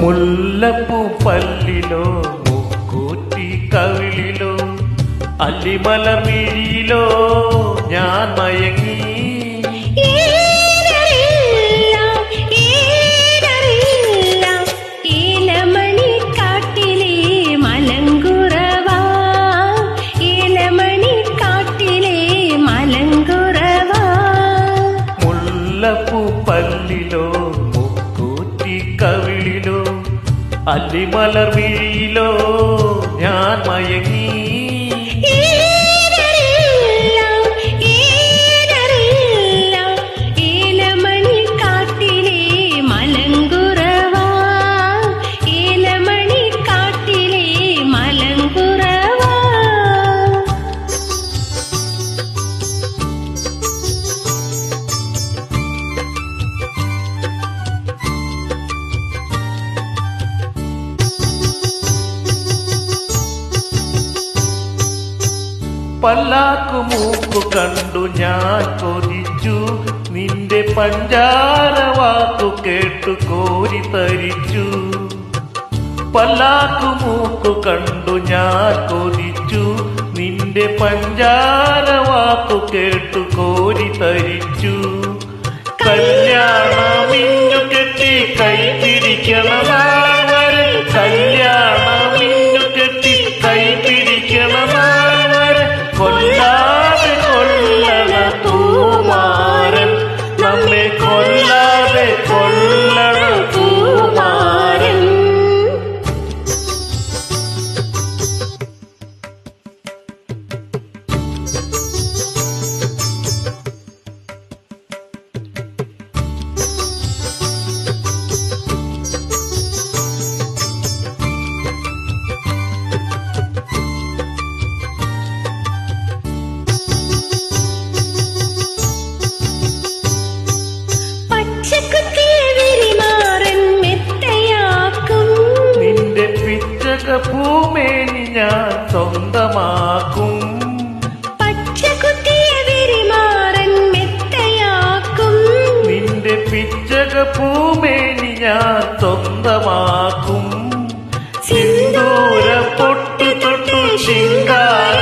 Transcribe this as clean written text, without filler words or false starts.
മുല്ലപ്പൂ പല്ലിലോ മുക്കൂറ്റി കവിളിലോ അല്ലിമലർമിഴിയിലോ ഞാൻ മയങ്ങി. മുല്ലപ്പൂ പല്ലിലോ മുക്കൂറ്റി കവിളിലോ അല്ലിമലർമിഴിയിലോ ഞാൻ മയങ്ങി. പല്ലാക്കു മൂക്കു കണ്ടു ഞാൻ കൊതിച്ചു, നിന്റെ പഞ്ചാര വാക്കു കേട്ടു കോരി തരിച്ചു. പല്ലാക്കു മൂക്കു കണ്ടു ഞാൻ കൊതിച്ചു, നിന്റെ പഞ്ചാര വാക്കു കേട്ടു കോരി തരിച്ചു. കല്യാണമിന്നു കെട്ടി കൈ പിടിക്കണമാർ വരെ, കല്യാണമിന്നു കെട്ടി കൈ പിടിക്കണമാർ വരെ, കൊല്ലാതെ കൊല്ലണ പൂമാരൻ, നമ്മെ കൊല്ലാതെ കൊല്ലണ പൂമാരൻ. പൂമേനി ഞാൻ സ്വന്തമാക്കും, പച്ചകുത്തിയ വിരിമാറൻ മെത്തയാക്കും. നിന്റെ പിച്ചക പൂമേനി ഞാൻ സ്വന്തമാക്കും. സിന്ദൂര പൊട്ടു തൊട്ടു ശിങ്കാര